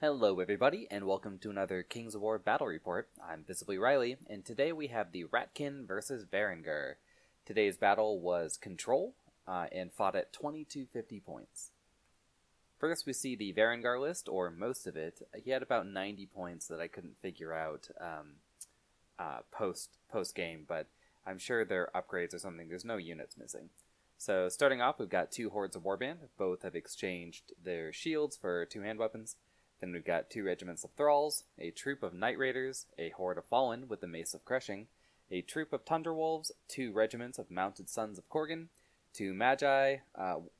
Hello everybody, and welcome to another Kings of War Battle Report. I'm Visibly Riley, and today we have the Ratkin versus Varangur. Today's battle was Control, and fought at 2250 points. First we see the Varangur list, or most of it. He had about 90 points that I couldn't figure out post-game, but I'm sure they're upgrades or something. There's no units missing. So starting off, we've got two Hordes of Warband. Both have exchanged their shields for two hand weapons. Then we've got two regiments of Thralls, a troop of Night Raiders, a horde of Fallen with the Mace of Crushing, a troop of Tundra Wolves, two regiments of Mounted Sons of Korgan, two Magi,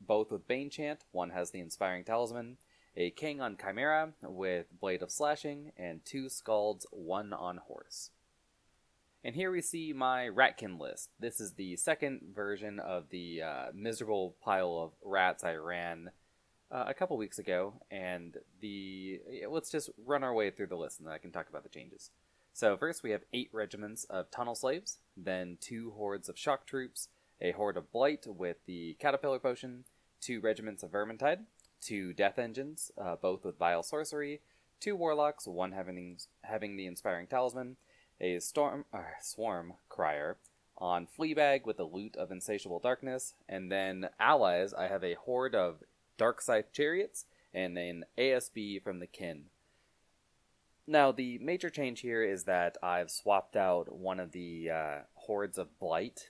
both with Bane Chant, one has the Inspiring Talisman, a King on Chimera with Blade of Slashing, and two Scalds, one on Horse. And here we see my Ratkin list. This is the second version of the miserable pile of rats I ran a couple weeks ago, and let's just run our way through the list and then I can talk about the changes. So first we have 8 regiments of Tunnel Slaves, then 2 hordes of Shock Troops, a horde of Blight with the Caterpillar Potion, 2 regiments of Vermintide, 2 Death Engines, both with Vile Sorcery, 2 Warlocks, one having the Inspiring Talisman, a Swarm Crier on Fleabag with the Loot of Insatiable Darkness, and then allies, I have a horde of Dark Scythe Chariots, and an ASB from the Kin. Now, the major change here is that I've swapped out one of the hordes of Blight,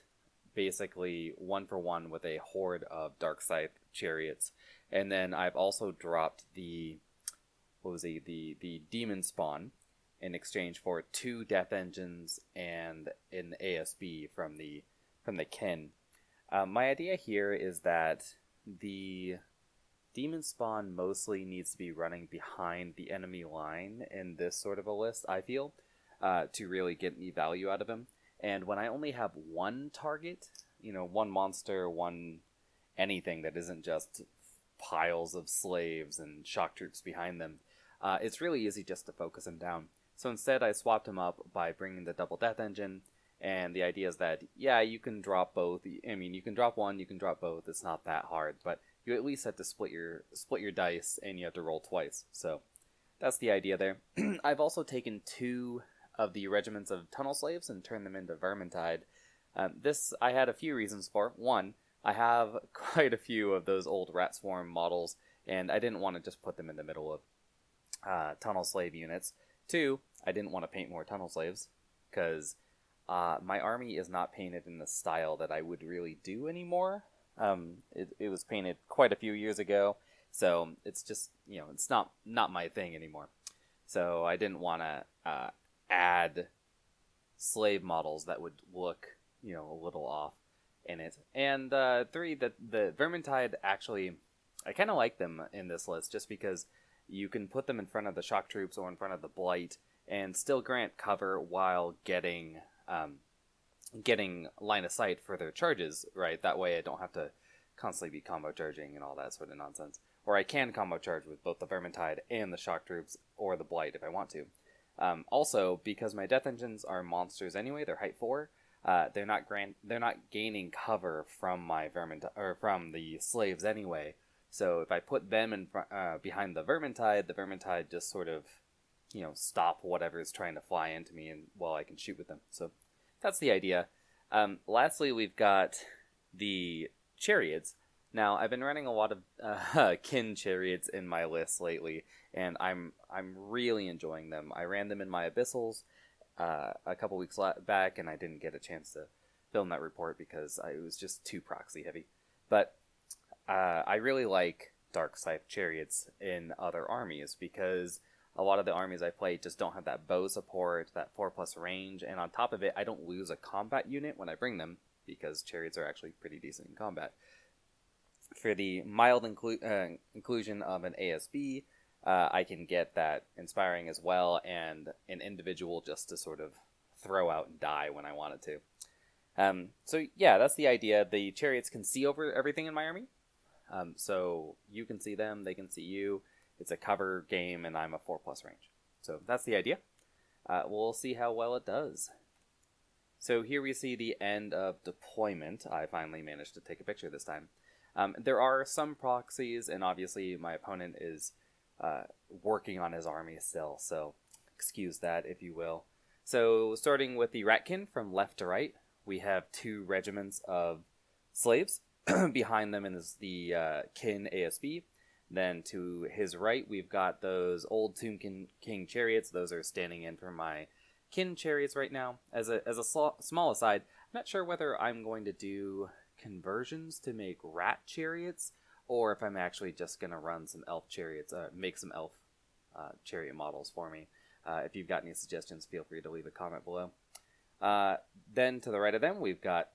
basically one for one with a horde of Dark Scythe Chariots, and then I've also dropped the Demon Spawn in exchange for 2 Death Engines and an ASB from the Kin. My idea here is that the Demon Spawn mostly needs to be running behind the enemy line in this sort of a list, I feel, to really get any value out of him. And when I only have one target, one monster, one anything that isn't just piles of slaves and shock troops behind them, it's really easy just to focus him down. So instead I swapped him up by bringing the double death engine, and the idea is that, yeah, you can drop both. I mean, you can drop one, you can drop both, it's not that hard, but you at least have to split your dice, and you have to roll twice. So that's the idea there. I've also taken 2 of the regiments of Tunnel Slaves and turned them into Vermintide. This I had a few reasons for. One, I have quite a few of those old Rat Swarm models, and I didn't want to just put them in the middle of Tunnel Slave units. 2, I didn't want to paint more Tunnel Slaves, because my army is not painted in the style that I would really do anymore. It was painted quite a few years ago, so it's just, it's not my thing anymore. So I didn't want to add slave models that would look, a little off in it. And 3, the Vermintide, actually, I kind of like them in this list, just because you can put them in front of the Shock Troops or in front of the Blight, and still grant cover while getting line of sight for their charges, right? That way I don't have to constantly be combo charging and all that sort of nonsense. Or I can combo charge with both the Vermintide and the Shock Troops or the Blight if I want to. Also, because my Death Engines are monsters anyway, they're height 4, they're not gaining cover from my from the slaves anyway. So if I put them in behind the Vermintide just sort of, stop whatever is trying to fly into me, and while I can shoot with them. So that's the idea. Lastly, we've got the chariots. Now, I've been running a lot of Kin chariots in my list lately, and I'm really enjoying them. I ran them in my Abyssals a couple weeks back, and I didn't get a chance to film that report because it was just too proxy heavy. But I really like Dark Scythe chariots in other armies, because a lot of the armies I play just don't have that bow support, that 4+ range, and on top of it, I don't lose a combat unit when I bring them, because chariots are actually pretty decent in combat. For the mild inclusion of an ASB, I can get that Inspiring as well, and an individual just to sort of throw out and die when I wanted to. So yeah, that's the idea. The chariots can see over everything in my army. So you can see them, they can see you. It's a cover game, and I'm a 4+ range. So that's the idea. We'll see how well it does. So here we see the end of deployment. I finally managed to take a picture this time. There are some proxies, and obviously my opponent is working on his army still, so excuse that if you will. So starting with the Ratkin from left to right, we have 2 regiments of slaves. Behind them is the Kin ASB. Then to his right, we've got those old Tomb King chariots. Those are standing in for my Kin chariots right now. As a small aside, I'm not sure whether I'm going to do conversions to make rat chariots, or if I'm actually just going to run some elf chariots, make some elf chariot models for me. If you've got any suggestions, feel free to leave a comment below. Then to the right of them, we've got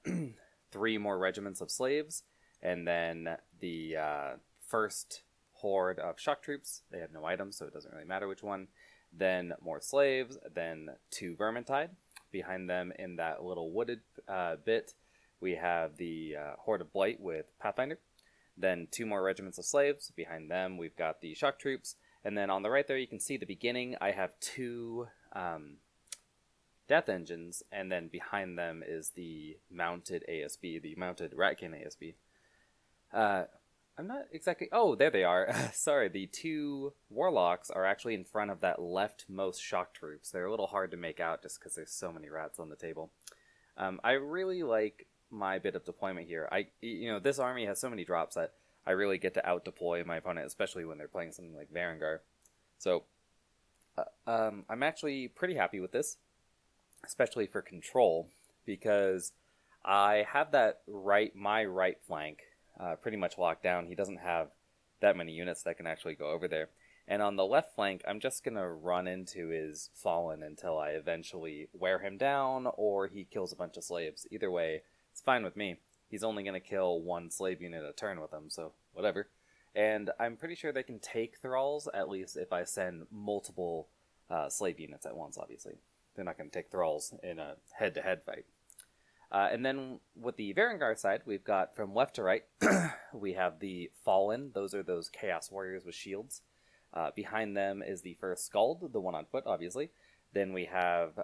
3 more regiments of slaves, and then the first horde of shock troops. They have no items, so it doesn't really matter which one. Then more slaves, then 2 Vermintide. Behind them in that little wooded bit, we have the Horde of Blight with Pathfinder. Then 2 more regiments of slaves. Behind them, we've got the shock troops. And then on the right there, you can see the beginning. I have 2 death engines, and then behind them is the mounted ASB, the mounted Ratkin ASB. I'm not exactly... Oh, there they are. Sorry, the 2 warlocks are actually in front of that leftmost shock troops. They're a little hard to make out just because there's so many rats on the table. I really like my bit of deployment here. This army has so many drops that I really get to out-deploy my opponent, especially when they're playing something like Varangur. So, I'm actually pretty happy with this, especially for control, because I have my right flank pretty much locked down. He doesn't have that many units that can actually go over there. And on the left flank, I'm just going to run into his Fallen until I eventually wear him down, or he kills a bunch of slaves. Either way, it's fine with me. He's only going to kill 1 slave unit a turn with him, so whatever. And I'm pretty sure they can take thralls, at least if I send multiple slave units at once, obviously. They're not going to take thralls in a head-to-head fight. And then with the Varangur side, we've got from left to right, we have the Fallen. Those are those Chaos Warriors with shields. Behind them is the first Skald, the one on foot, obviously. Then we have,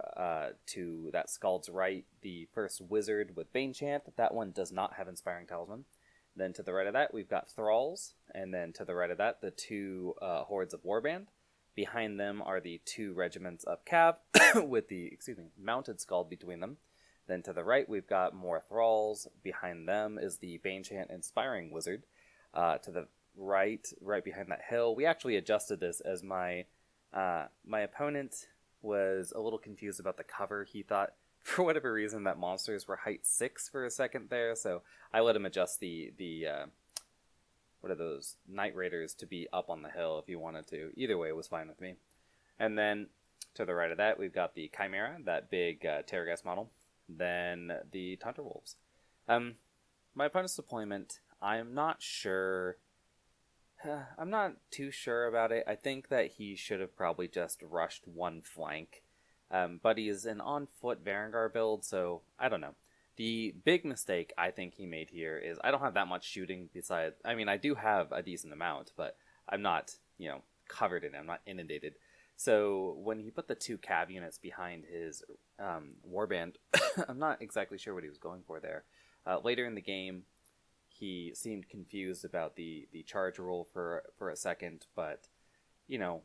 to that Skald's right, the first Wizard with Banechant. That one does not have Inspiring Talisman. Then to the right of that, we've got Thralls. And then to the right of that, the 2 Hordes of Warband. Behind them are the 2 regiments of Cav with the, mounted Skald between them. Then to the right, we've got more Thralls. Behind them is the Banechant Inspiring Wizard. To the right behind that hill, we actually adjusted this as my opponent was a little confused about the cover. He thought, for whatever reason, that monsters were height 6 for a second there, so I let him adjust the what are those, Night Raiders to be up on the hill if he wanted to. Either way, it was fine with me. And then to the right of that, we've got the Chimera, that big Terrorghast model. Then the Taunter Wolves. My opponent's deployment, I'm not sure. I'm not too sure about it. I think that he should have probably just rushed 1 flank. But he is an on-foot Varangur build, so I don't know. The big mistake I think he made here is I don't have that much shooting besides... I mean, I do have a decent amount, but I'm not, covered in it. I'm not inundated. So when he put the 2 cav units behind his warband, I'm not exactly sure what he was going for there. Later in the game, he seemed confused about the charge rule for a second, but, I'm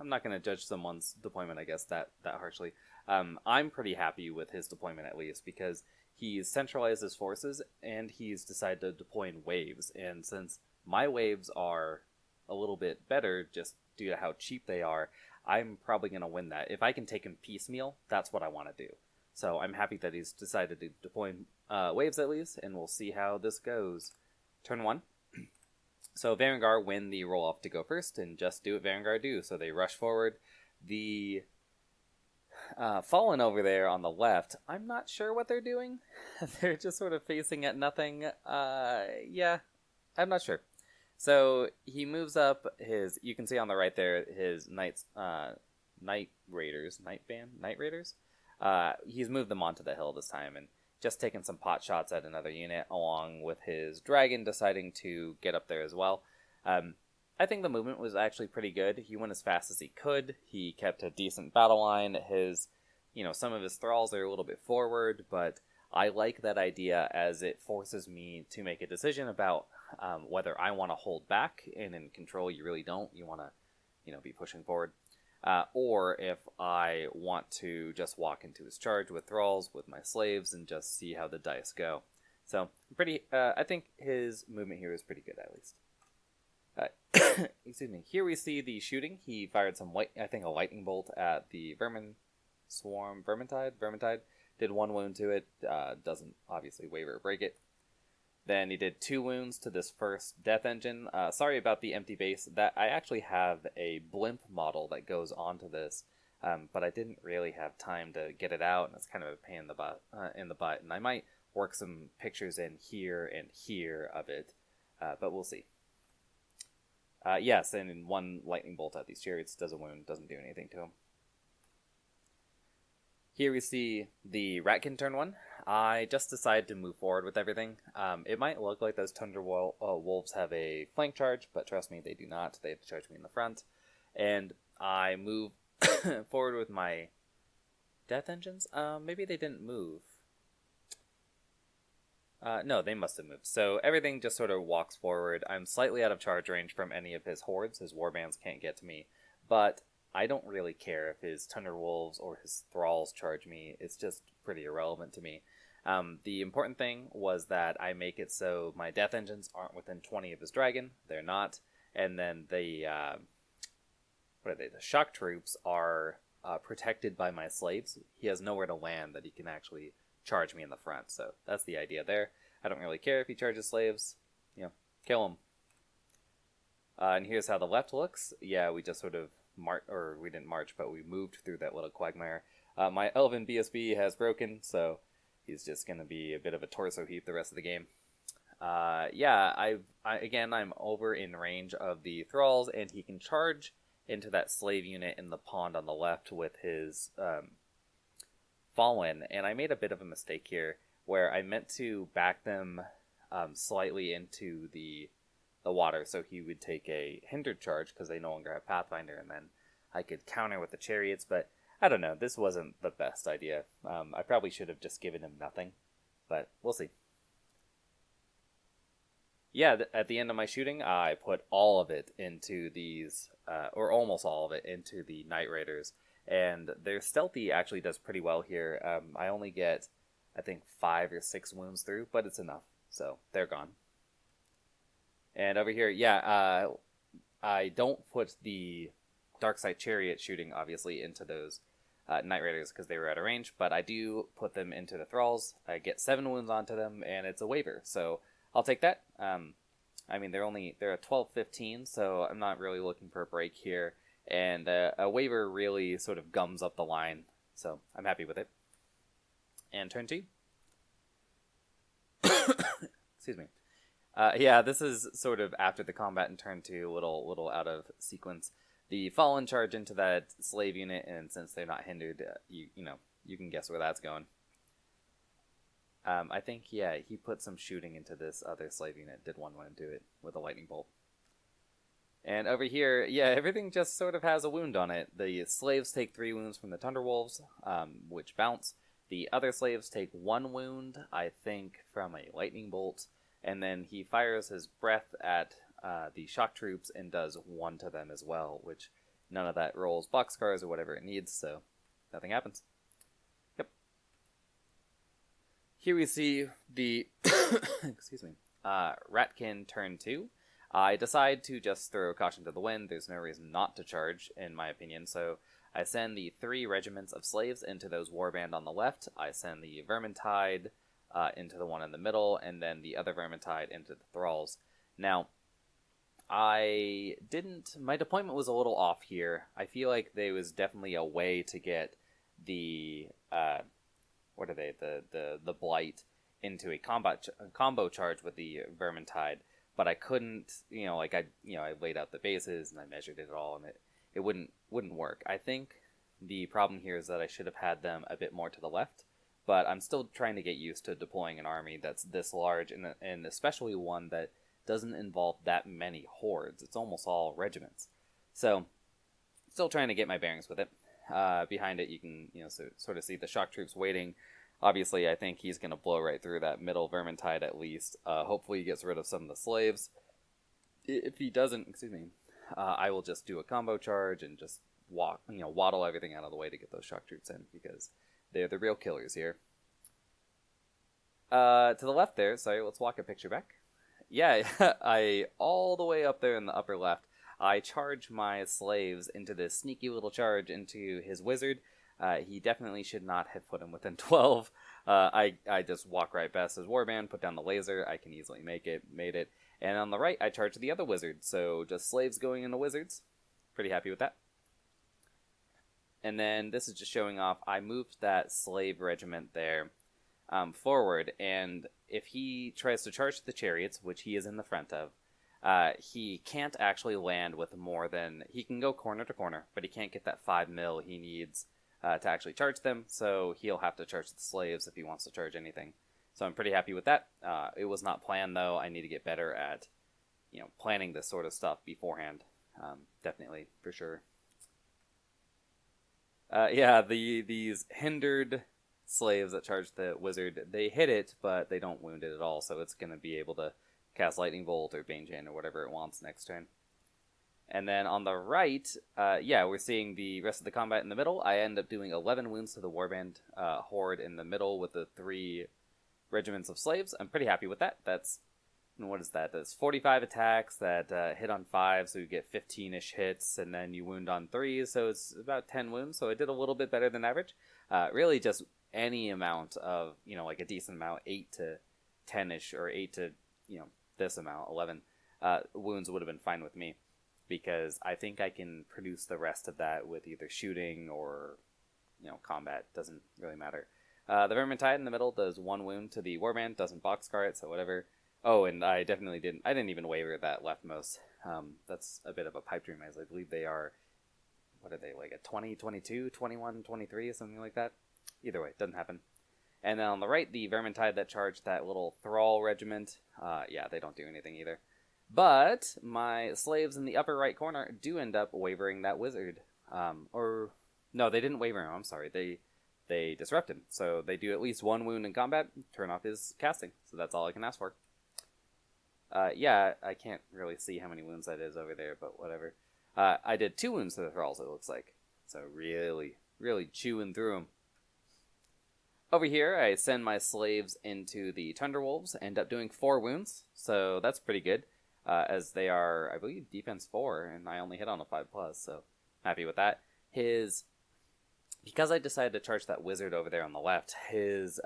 not going to judge someone's deployment, I guess, that harshly. I'm pretty happy with his deployment, at least, because he's centralized his forces, and he's decided to deploy in waves. And since my waves are a little bit better, just due to how cheap they are, I'm probably going to win that. If I can take him piecemeal, that's what I want to do. So I'm happy that he's decided to deploy waves at least, and we'll see how this goes. Turn 1. So Varangur win the roll-off to go first, and just do what Varangur do. So they rush forward. The Fallen over there on the left, I'm not sure what they're doing. They're just sort of facing at nothing. Yeah, I'm not sure. So he moves up his, you can see on the right there, his Night Raiders. He's moved them onto the hill this time and just taken some pot shots at another unit, along with his dragon deciding to get up there as well. I think the movement was actually pretty good. He went as fast as he could. He kept a decent battle line. Some of his thralls are a little bit forward, but I like that idea as it forces me to make a decision about whether I want to hold back, and in control you really don't. You want to, be pushing forward. Or if I want to just walk into his charge with thralls, with my slaves, and just see how the dice go. So, I think his movement here is pretty good, at least. Excuse me. Here we see the shooting. He fired a lightning bolt at the Vermintide. Did 1 wound to it. Doesn't obviously waver or break it. Then he did 2 wounds to this first Death Engine. Sorry about the empty base. That I actually have a blimp model that goes onto this, but I didn't really have time to get it out, and it's kind of a pain in the butt. And I might work some pictures in here and here of it, but we'll see. Yes, and in 1 lightning bolt at these chariots does a wound, doesn't do anything to him. Here we see the Ratkin turn 1. I just decided to move forward with everything. It might look like those Tundra Wolves have a flank charge, but trust me, they do not. They have to charge me in the front. And I move forward with my Death Engines. Maybe they didn't move. No, they must have moved. So everything just sort of walks forward. I'm slightly out of charge range from any of his hordes. His warbands can't get to me. But I don't really care if his Tundra Wolves or his Thralls charge me. It's just pretty irrelevant to me. The important thing was that I make it so my Death Engines aren't within 20 of his dragon. They're not. And then the shock troops are protected by my slaves. He has nowhere to land that he can actually charge me in the front. So that's the idea there. I don't really care if he charges slaves. Kill him. And here's how the left looks. Yeah, we just sort of we didn't march, but we moved through that little quagmire. My Elven BSB has broken, so he's just going to be a bit of a torso heap the rest of the game. I'm over in range of the Thralls, and he can charge into that slave unit in the pond on the left with his Fallen, and I made a bit of a mistake here, where I meant to back them slightly into the water, so he would take a hindered charge, because they no longer have Pathfinder, and then I could counter with the chariots, but I don't know, this wasn't the best idea. I probably should have just given him nothing, but we'll see. Yeah, at the end of my shooting, I put all of it into these, or almost all of it, into the Night Raiders, and their stealthy actually does pretty well here. I only get, I think, 5 or 6 wounds through, but it's enough, so they're gone. And over here, I don't put the Darkside Chariot shooting, obviously, into those Night Raiders because they were out of range, but I do put them into the Thralls. I get 7 wounds onto them, and it's a waiver, so I'll take that. They're a 12-15, so I'm not really looking for a break here, and a waiver really sort of gums up the line, so I'm happy with it. And turn 2. Excuse me. This is sort of after the combat in turn 2, little out of sequence. The Fallen charge into that slave unit, and since they're not hindered, you can guess where that's going. I think, he put some shooting into this other slave unit, did 1 wound to it with a lightning bolt. And over here, everything just sort of has a wound on it. The slaves take 3 wounds from the Tundra Wolves, which bounce. The other slaves take 1 wound, I think, from a lightning bolt. And then he fires his breath at the shock troops and does 1 to them as well, which none of that rolls boxcars or whatever it needs, so nothing happens. Yep. Here we see the Ratkin turn 2. I decide to just throw caution to the wind. There's no reason not to charge, in my opinion, so I send the 3 regiments of slaves into those warband on the left. I send the Vermintide into the one in the middle, and then the other Vermintide into the Thralls. Now, my deployment was a little off here. I feel like there was definitely a way to get the the Blight into a combo charge with the Vermintide, but I couldn't, I laid out the bases and I measured it all, and it wouldn't work. I think the problem here is that I should have had them a bit more to the left, but I'm still trying to get used to deploying an army that's this large, and especially one that doesn't involve that many hordes. It's almost all regiments. So, still trying to get my bearings with it. Behind it, you can sort of see the shock troops waiting. Obviously, I think he's going to blow right through that middle Vermintide at least. Hopefully he gets rid of some of the slaves. If he doesn't, excuse me, I will just do a combo charge and just waddle everything out of the way to get those shock troops in, because they're the real killers here. To the left there, sorry, let's walk a picture back. Yeah, all the way up there in the upper left, I charge my slaves into this sneaky little charge into his wizard. He definitely should not have put him within 12. I just walk right past his warband, put down the laser. I can easily made it. And on the right, I charge the other wizard. So just slaves going into wizards. Pretty happy with that. And then this is just showing off, I moved that slave regiment there forward. And if he tries to charge the chariots, which he is in the front of, he can't actually land with more than... He can go corner to corner, but he can't get that 5 mil he needs to actually charge them, so he'll have to charge the slaves if he wants to charge anything. So I'm pretty happy with that. It was not planned, though. I need to get better at, planning this sort of stuff beforehand. Definitely, for sure. These hindered slaves that charge the wizard, they hit it, but they don't wound it at all, so it's going to be able to cast Lightning Bolt or Bane Chain or whatever it wants next turn. And then on the right, we're seeing the rest of the combat in the middle. I end up doing 11 wounds to the warband horde in the middle with the 3 regiments of slaves. I'm pretty happy with that. That's 45 attacks that hit on 5, so you get 15-ish hits, and then you wound on 3, so it's about 10 wounds. So I did a little bit better than average. Really just any amount of, like a decent amount, 8 to 10-ish, or 8 to, this amount, 11 wounds would have been fine with me, because I think I can produce the rest of that with either shooting or, combat. Doesn't really matter. The Vermintide in the middle does 1 wound to the warband, doesn't boxcar it, so whatever. Oh, and I didn't even waver that leftmost. That's a bit of a pipe dream, as I believe they are, what are they, like a 20, 22, 21, 23, something like that? Either way, it doesn't happen. And then on the right, the Vermintide that charged that little Thrall regiment, they don't do anything either. But my slaves in the upper right corner do end up wavering that wizard. No, they didn't waver him. I'm sorry. They disrupt him. So they do at least 1 wound in combat, turn off his casting. So that's all I can ask for. I can't really see how many wounds that is over there, but whatever. I did 2 wounds to the thralls, it looks like. So really, really chewing through them. Over here, I send my slaves into the Thunderwolves, end up doing 4 wounds. So that's pretty good. As they are, I believe, defense 4, and I only hit on a 5+, so happy with that. Because I decided to charge that wizard over there on the left, his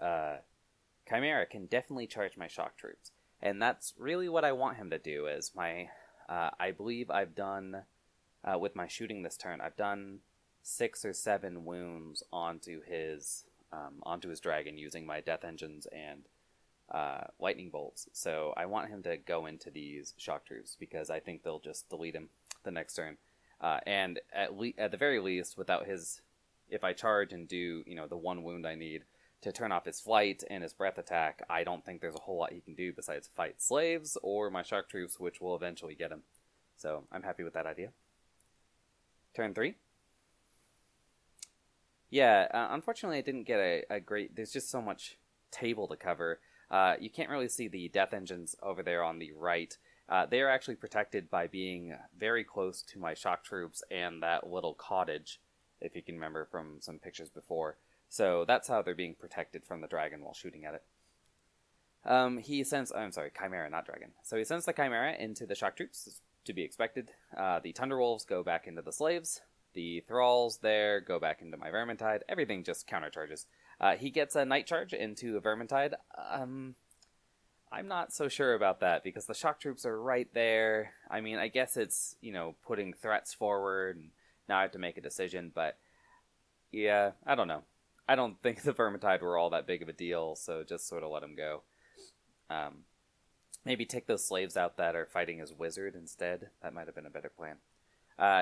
Chimera can definitely charge my shock troops. And that's really what I want him to do, is I believe I've done, with my shooting this turn, I've done 6 or 7 wounds onto his dragon using my death engines and lightning bolts. So I want him to go into these shock troops, because I think they'll just delete him the next turn. And at the very least, without his, if I charge and do the 1 wound I need to turn off his flight and his breath attack, I don't think there's a whole lot he can do besides fight slaves or my shock troops, which will eventually get him. So I'm happy with that idea. Turn 3. Unfortunately I didn't get a great, there's just so much table to cover. You can't really see the death engines over there on the right. They are actually protected by being very close to my shock troops and that little cottage, if you can remember from some pictures before. So that's how they're being protected from the dragon while shooting at it. He sends, Chimera, not dragon. So he sends the Chimera into the shock troops, to be expected. The Thunderwolves go back into the slaves. The Thralls there go back into my Vermintide. Everything just countercharges. He gets a Night Charge into a Vermintide. I'm not so sure about that, because the shock troops are right there. I mean, I guess it's, putting threats forward, and now I have to make a decision, but yeah, I don't know. I don't think the Vermintide were all that big of a deal, so just sort of let him go. Maybe take those slaves out that are fighting his wizard instead. That might have been a better plan.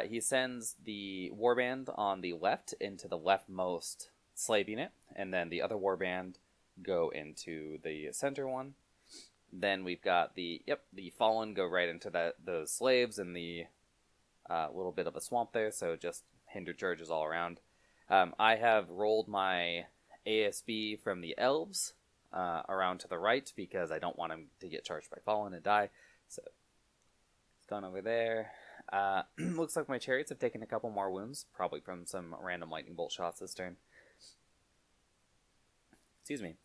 He sends the warband on the left into the leftmost slave unit, and then the other warband go into the center one. Then we've got the Fallen go right into those slaves in the little bit of a swamp there, so just hinder charges all around. I have rolled my ASB from the elves around to the right because I don't want him to get charged by falling and die. So it's gone over there. Looks like my chariots have taken a couple more wounds, probably from some random lightning bolt shots this turn. Excuse me.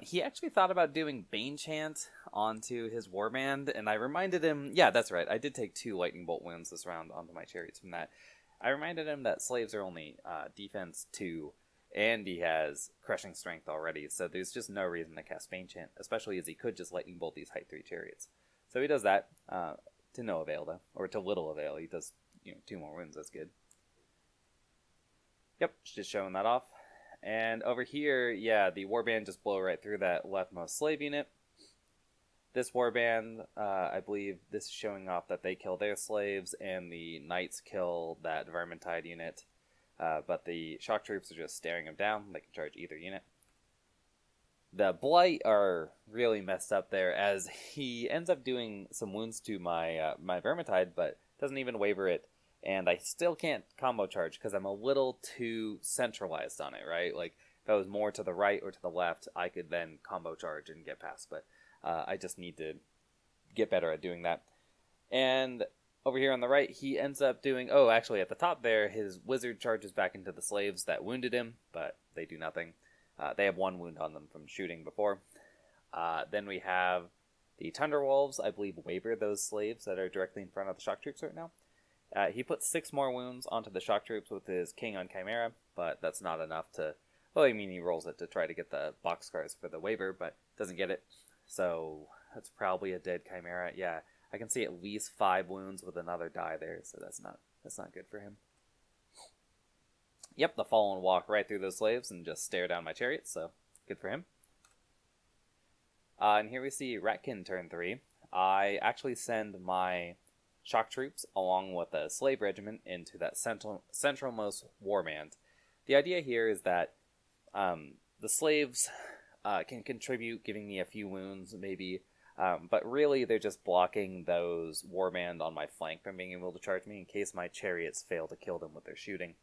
He actually thought about doing Bane Chant onto his warband, and I reminded him, yeah, that's right, I did take 2 lightning bolt wounds this round onto my chariots from that. I reminded him that slaves are only defense 2, and he has crushing strength already, so there's just no reason to cast Bane Chant, especially as he could just lightning bolt these height 3 chariots. So he does that, to no avail though, or to little avail. He does 2 more wounds, that's good. Yep, just showing that off. And over here, yeah, the warband just blow right through that leftmost slave unit. This warband, I believe this is showing off that they kill their slaves, and the knights kill that Vermintide unit. But the shock troops are just staring them down. They can charge either unit. The Blight are really messed up there, as he ends up doing some wounds to my my Vermintide, but doesn't even waver it. And I still can't combo charge because I'm a little too centralized on it, right? Like, if I was more to the right or to the left, I could then combo charge and get past. But I just need to get better at doing that. And over here on the right, he ends up doing... Oh, actually, at the top there, his wizard charges back into the slaves that wounded him, but they do nothing. They have 1 wound on them from shooting before. Then we have the Thunderwolves, I believe, waver those slaves that are directly in front of the shock troops right now. He puts 6 more wounds onto the shock troops with his King on Chimera, but that's not enough to... Well, I mean, he rolls it to try to get the boxcars for the waiver, but doesn't get it. So that's probably a dead Chimera. Yeah, I can see at least 5 wounds with another die there, so that's not good for him. Yep, the Fallen walk right through those slaves and just stare down my chariots, so good for him. And here we see Ratkin turn 3. I actually send my shock troops along with a slave regiment into that centralmost warband. The idea here is that the slaves can contribute, giving me a few wounds maybe, but really they're just blocking those warband on my flank from being able to charge me in case my chariots fail to kill them with their shooting.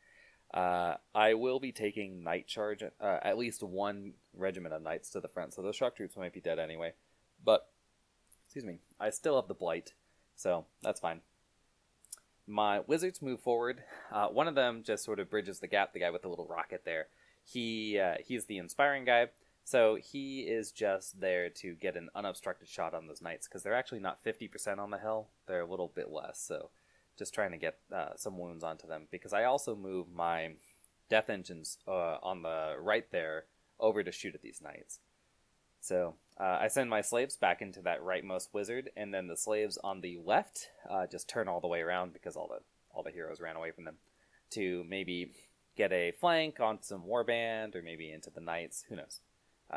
I will be taking night charge, at least 1 regiment of knights to the front, so those shock troops might be dead anyway, but excuse me, I still have the Blight. So, that's fine. My wizards move forward. One of them just sort of bridges the gap, the guy with the little rocket there. He's the inspiring guy, so he is just there to get an unobstructed shot on those knights, because they're actually not 50% on the hill, they're a little bit less, so just trying to get some wounds onto them, because I also move my death engines on the right there over to shoot at these knights. So I send my slaves back into that rightmost wizard, and then the slaves on the left just turn all the way around because all the heroes ran away from them, to maybe get a flank on some warband or maybe into the knights. Who knows?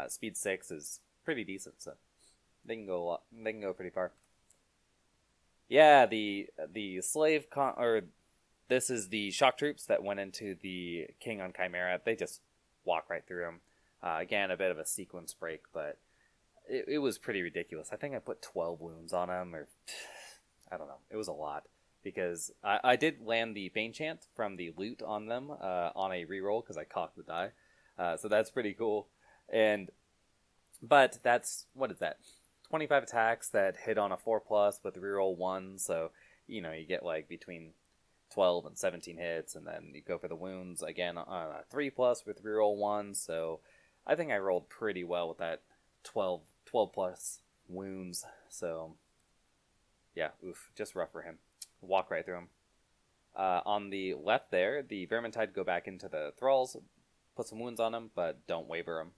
Speed 6 is pretty decent, so they can go pretty far. Yeah, the slave this is the shock troops that went into the King on Chimera. They just walk right through them. Again, a bit of a sequence break, but it was pretty ridiculous. I think I put 12 wounds on him, or I don't know. It was a lot, because I did land the Bane Chant from the loot on them on a reroll, because I cocked the die. So that's pretty cool. But that's, what is that? 25 attacks that hit on a 4+ with reroll 1, so, you get like between 12 and 17 hits, and then you go for the wounds again on a 3+ with reroll 1, so I think I rolled pretty well with that 12+ wounds, so yeah, oof, just rough for him. Walk right through him. On the left there, the Vermintide go back into the thralls, put some wounds on them, but don't waver them.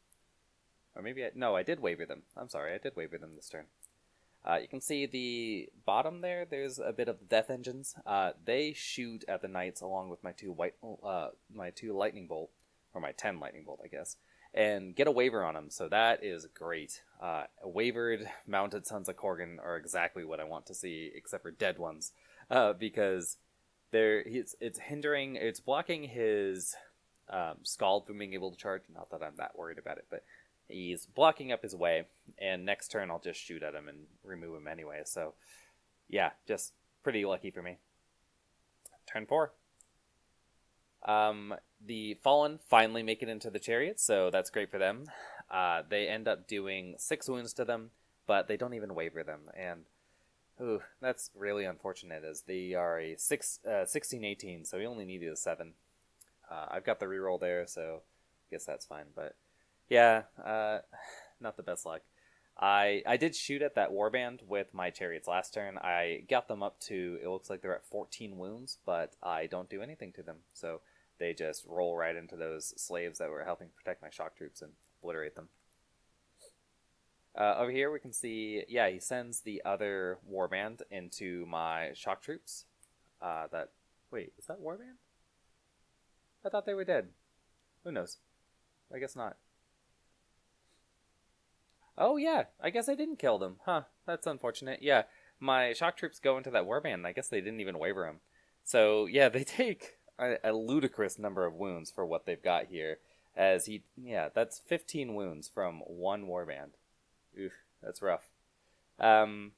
Or maybe I did waver them. I'm sorry, I did waver them this turn. You can see the bottom there, there's a bit of death engines. They shoot at the knights along with my 2 lightning bolt, or my 10 lightning bolt, I guess, and get a waver on them, so that is great. Wavered mounted Sons of Korgan are exactly what I want to see, except for dead ones, because it's blocking his Scald from being able to charge. Not that I'm that worried about it, but he's blocking up his way, and next turn I'll just shoot at him and remove him anyway, so yeah, just pretty lucky for me. Turn 4. The Fallen finally make it into the chariot, so that's great for them. They end up doing 6 wounds to them, but they don't even waver them, and ooh, that's really unfortunate, as they are a 16-18, so we only needed a 7. I've got the reroll there, so I guess that's fine, but yeah, not the best luck. I did shoot at that warband with my chariots last turn. I got them up to, it looks like they're at 14 wounds, but I don't do anything to them. So they just roll right into those slaves that were helping protect my shock troops and obliterate them. Over here we can see, yeah, he sends the other warband into my shock troops. Wait, is that warband? I thought they were dead. Who knows? I guess not. Oh, yeah, I guess I didn't kill them. Huh, that's unfortunate. Yeah, my shock troops go into that warband, and I guess they didn't even waver him. So, yeah, they take a ludicrous number of wounds for what they've got here. That's 15 wounds from one warband. Oof, that's rough. The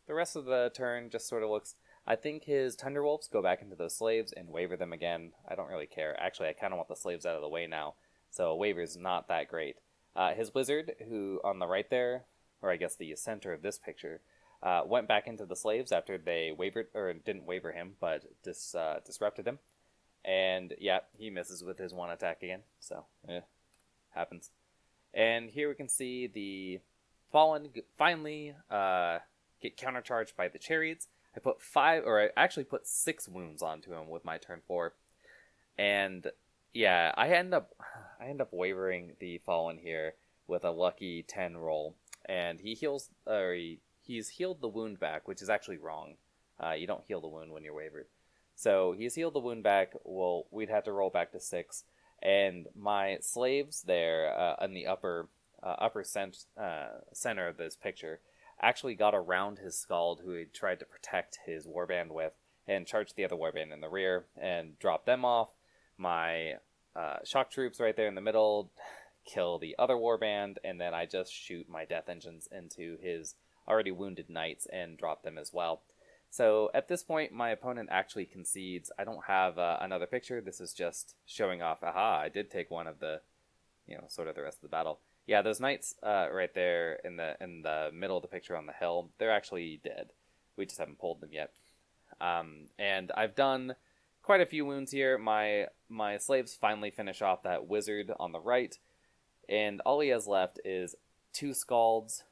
rest of the turn just sort of looks... I think his Thunderwolves go back into those slaves and waver them again. I don't really care. Actually, I kind of want the slaves out of the way now, so a waver's not that great. His wizard, who on the right there, or I guess the center of this picture, went back into the slaves after they wavered, or didn't waver him, but disrupted him. And yeah, he misses with his 1 attack again, so happens. And here we can see the Fallen finally get countercharged by the chariots. I actually put 6 wounds onto him with my turn 4. And yeah, I end up wavering the Fallen here with a lucky 10 roll, and he's healed the wound back, which is actually wrong. You don't heal the wound when you're wavered. So he's healed the wound back. Well, we'd have to roll back to 6, and my slaves there in the upper center of this picture actually got around his Scald, who he tried to protect his warband with, and charged the other warband in the rear and dropped them off. My shock troops right there in the middle kill the other warband, and then I just shoot my death engines into his already wounded knights and drop them as well. So at this point, my opponent actually concedes. I don't have another picture. This is just showing off, aha, I did take one of the, sort of the rest of the battle. Yeah, those knights right there in the middle of the picture on the hill, they're actually dead. We just haven't pulled them yet. And I've done quite a few wounds here. My slaves finally finish off that wizard on the right, and all he has left is 2 Scalds,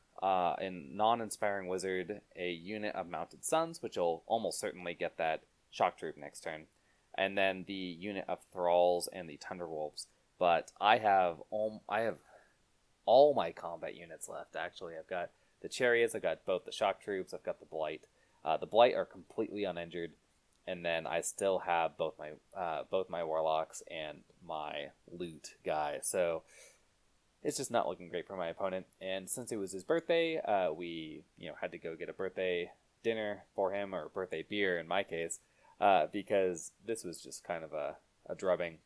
in non-inspiring wizard, a unit of mounted sons, which will almost certainly get that shock troop next turn, and then the unit of thralls and the Thunderwolves. But I have all my combat units left. Actually, I've got the chariots, I've got both the shock troops, I've got the blight. The blight are completely uninjured, and then I still have both my warlocks and my loot guy. So it's just not looking great for my opponent. And since it was his birthday, we had to go get a birthday dinner for him, or birthday beer in my case, because this was just kind of a drubbing,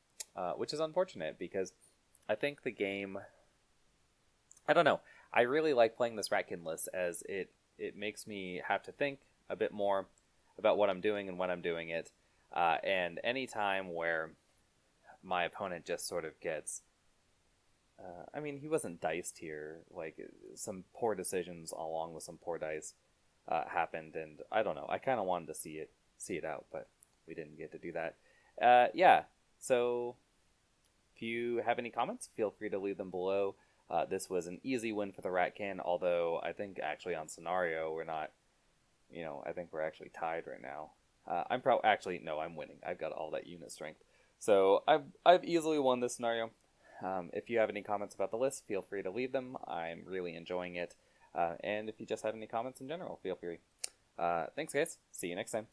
which is unfortunate because I think the game, I don't know, I really like playing this Ratkin list, as it makes me have to think a bit more about what I'm doing and when I'm doing it. And any time where my opponent just sort of gets, he wasn't diced here. Like, some poor decisions along with some poor dice happened, and I don't know. I kind of wanted to see it out, but we didn't get to do that. Yeah. So if you have any comments, feel free to leave them below. This was an easy win for the Ratkin, although I think actually on scenario we're not. I think we're actually tied right now. I'm winning. I've got all that unit strength, so I've easily won this scenario. If you have any comments about the list, feel free to leave them. I'm really enjoying it. And if you just have any comments in general, feel free. Thanks, guys. See you next time.